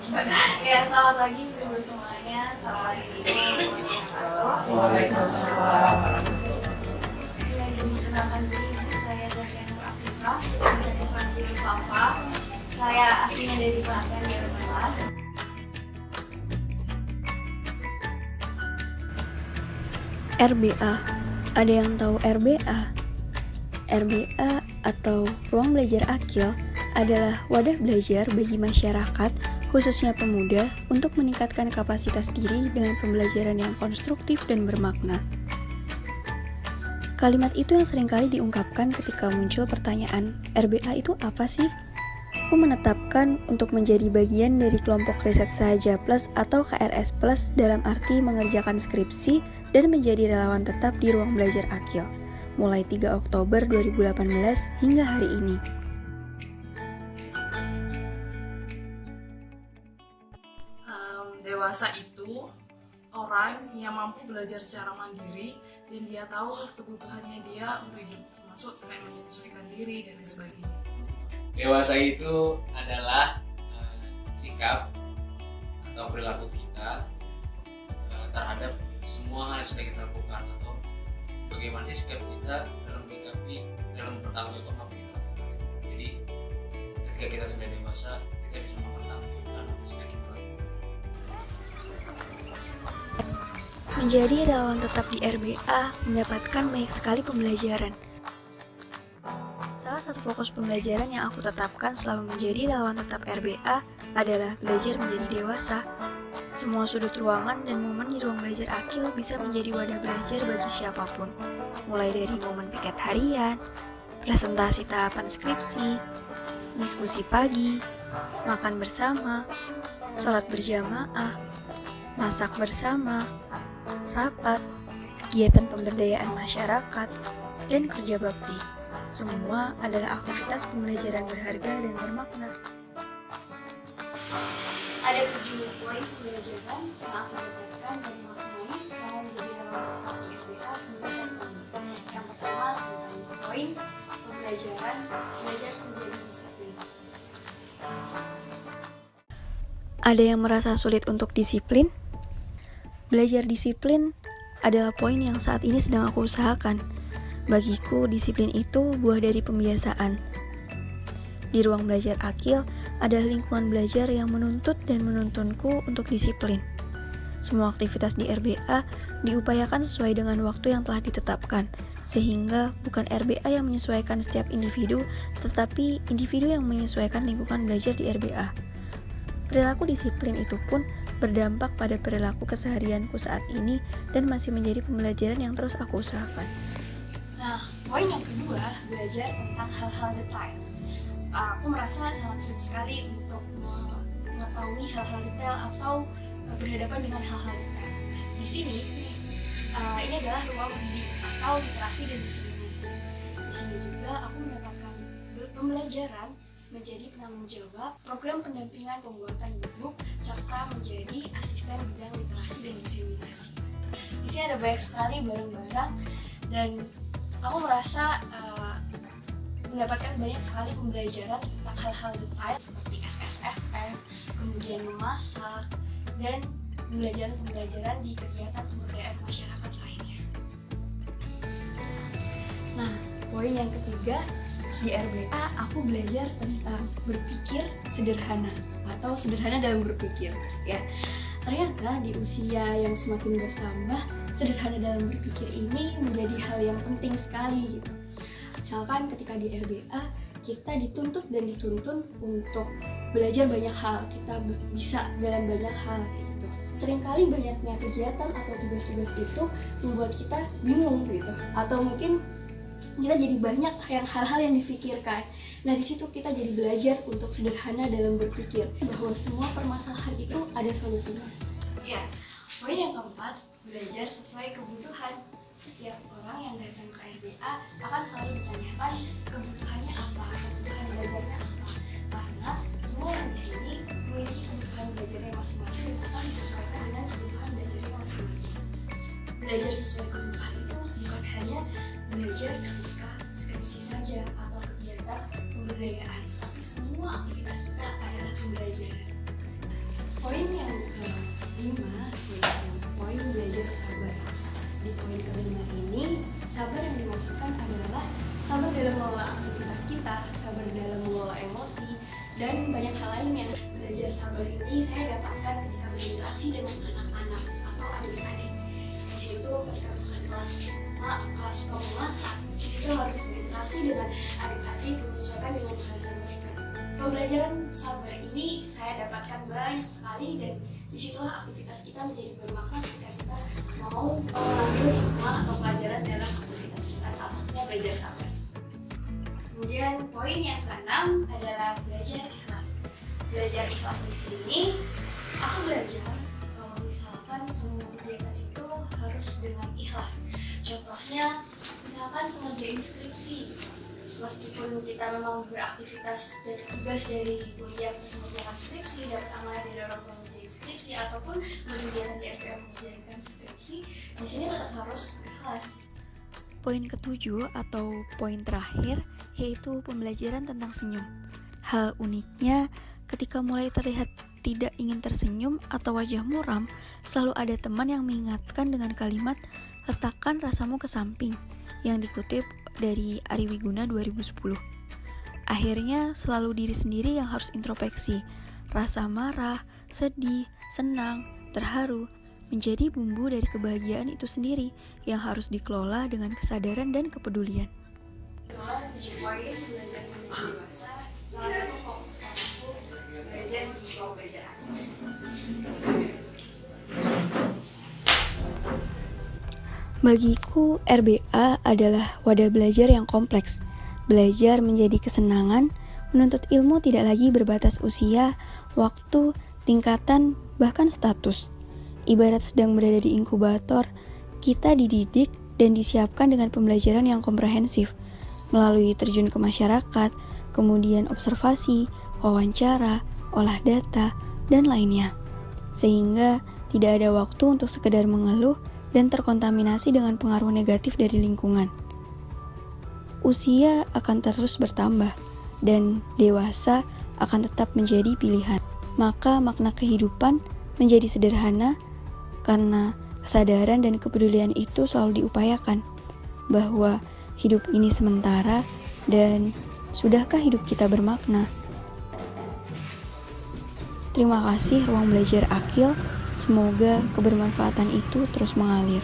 Ya, selamat pagi dulu semuanya. Assalamualaikum warahmatullahi Waalaikumsalam. wabarakatuh. Ya, jadi kenalkan diri, nama saya Zakian Nur Afifah, bisa dipanggil Fafa. Saya aslinya dari Klaten, Jawa Tengah. RBA. Ada yang tahu RBA? RBA atau Ruang Belajar Akil adalah wadah belajar bagi masyarakat, khususnya pemuda, untuk meningkatkan kapasitas diri dengan pembelajaran yang konstruktif dan bermakna. Kalimat itu yang seringkali diungkapkan ketika muncul pertanyaan, RBA itu apa sih? Aku menetapkan untuk menjadi bagian dari kelompok riset Sahaja Plus atau KRS Plus dalam arti mengerjakan skripsi dan menjadi relawan tetap di Ruang Belajar Akil, mulai 3 Oktober 2018 hingga hari ini. Dewasa itu orang yang mampu belajar secara mandiri dan dia tahu kebutuhannya dia untuk hidup, termasuk kayak menyesuaikan diri dan lain sebagainya. Dewasa itu adalah sikap atau perilaku kita terhadap semua hal yang sudah kita lakukan, atau bagaimana sih sikap kita dalam menyikapi, dalam mempertanggungjawabkan apa kita lakukan. Jadi ketika kita sudah dewasa, kita bisa mempertanggungjawabkan apa yang sudah kita lakukan. Menjadi relawan tetap di RBA mendapatkan banyak sekali pembelajaran. Salah satu fokus pembelajaran yang aku tetapkan selama menjadi relawan tetap RBA adalah belajar menjadi dewasa. Semua sudut ruangan dan momen di Ruang Belajar Akil bisa menjadi wadah belajar bagi siapapun. Mulai dari momen piket harian, presentasi tahapan skripsi, diskusi pagi, makan bersama, sholat berjamaah, masak bersama, rapat, kegiatan pemberdayaan masyarakat, dan kerja bakti. Semua adalah aktivitas pembelajaran berharga dan bermakna. Ada 7 poin pembelajaran yang aku dapatkan dan maknai selama menjadi relawan tetap di RBA hingga hari ini. Yang pertama tentang poin pembelajaran belajar menjadi disiplin. Ada yang merasa sulit untuk disiplin? Belajar disiplin adalah poin yang saat ini sedang aku usahakan. Bagiku, disiplin itu buah dari pembiasaan. Di Ruang Belajar Akil, ada lingkungan belajar yang menuntut dan menuntunku untuk disiplin. Semua aktivitas di RBA diupayakan sesuai dengan waktu yang telah ditetapkan, sehingga bukan RBA yang menyesuaikan setiap individu, tetapi individu yang menyesuaikan lingkungan belajar di RBA. Perilaku disiplin itu pun berdampak pada perilaku keseharianku saat ini dan masih menjadi pembelajaran yang terus aku usahakan. Nah, poin yang kedua, belajar tentang hal-hal detail. Aku merasa sangat sulit sekali untuk mengetahui hal-hal detail atau berhadapan dengan hal-hal detail. Di sini ini adalah ruang mendidik atau literasi dan diseminasi. Di sini juga aku mendapatkan pembelajaran menjadi penanggung jawab program pendampingan pembuatan buku serta menjadi asisten bidang literasi dan diseminasi. Di sini ada banyak sekali barang-barang dan aku merasa mendapatkan banyak sekali pembelajaran tentang hal-hal detail seperti SSFF, kemudian memasak, dan pembelajaran di kegiatan pemberdayaan masyarakat lainnya. Nah, poin yang ketiga, di RBA aku belajar tentang berpikir sederhana atau sederhana dalam berpikir. Ya, ternyata di usia yang semakin bertambah, sederhana dalam berpikir ini menjadi hal yang penting sekali gitu. Misalkan ketika di RBA kita dituntut dan dituntun untuk belajar banyak hal, kita bisa dalam banyak hal kayak gitu. Seringkali banyaknya kegiatan atau tugas-tugas itu membuat kita bingung gitu, atau mungkin kita jadi banyak hal-hal yang difikirkan. Nah, di situ kita jadi belajar untuk sederhana dalam berpikir bahwa semua permasalahan itu ada solusinya. Ya, poin yang keempat, belajar sesuai kebutuhan. Setiap orang yang datang ke RBA akan selalu ditanyakan kebutuhannya apa, kebutuhan belajarnya apa. Karena semua yang di sini memiliki kebutuhan belajarnya masing-masing dan akan disesuaikan dengan kebutuhan belajarnya masing-masing. Belajar sesuai kebutuhan itu bukan hanya belajar ketika skripsi saja atau kegiatan pemberdayaan, tapi semua aktivitas kita adalah pembelajaran. Poin yang kelima yaitu poin belajar sabar. Di poin kelima ini, sabar yang dimaksudkan adalah sabar dalam mengelola aktivitas kita, sabar dalam mengelola emosi, dan banyak hal lainnya. Belajar sabar ini saya dapatkan ketika berinteraksi dengan anak-anak atau adik-adik. Di situ ketika misalkan kelas suka memasak, di situ harus berinteraksi dengan adik-adik menyesuaikan dengan bahasa mereka. Pembelajaran sabar ini saya dapatkan banyak sekali, dan disitulah aktivitas kita menjadi bermakna ketika kita mau mengambil hikmah atau pelajaran dalam aktivitas kita, salah satunya belajar sabar. Kemudian poin yang keenam adalah belajar ikhlas. Belajar ikhlas di sini, aku belajar kalau misalkan semua kegiatan itu harus dengan ikhlas. Contohnya, misalkan mengerjain skripsi. Meskipun kita memang beraktivitas dan tugas dari kuliah untuk mengerjakan skripsi, dapat amanah dari orang tua mengerjakan skripsi, ataupun kegiatan di RPM mengerjakan skripsi, di sini tetap harus ikhlas. Poin ketujuh atau poin terakhir yaitu pembelajaran tentang senyum. Hal uniknya, ketika mulai terlihat tidak ingin tersenyum atau wajah muram, selalu ada teman yang mengingatkan dengan kalimat "letakkan rasamu ke samping" yang dikutip dari Ari Wiguna 2010. Akhirnya selalu diri sendiri yang harus introspeksi. Rasa marah, sedih, senang, terharu menjadi bumbu dari kebahagiaan itu sendiri yang harus dikelola dengan kesadaran dan kepedulian. Itulah 7 poin belajar menjadi dewasa. Salah satu fokus utamaku belajar di kelompok belajar akhir. Bagiku, RBA adalah wadah belajar yang kompleks. Belajar menjadi kesenangan, menuntut ilmu tidak lagi berbatas usia, waktu, tingkatan, bahkan status. Ibarat sedang berada di inkubator, kita dididik dan disiapkan dengan pembelajaran yang komprehensif, melalui terjun ke masyarakat, kemudian observasi, wawancara, olah data, dan lainnya. Sehingga tidak ada waktu untuk sekedar mengeluh dan terkontaminasi dengan pengaruh negatif dari lingkungan. Usia akan terus bertambah, dan dewasa akan tetap menjadi pilihan. Maka makna kehidupan menjadi sederhana, karena kesadaran dan kepedulian itu selalu diupayakan, bahwa hidup ini sementara, dan sudahkah hidup kita bermakna? Terima kasih Ruang Belajar Akil. Semoga kebermanfaatan itu terus mengalir.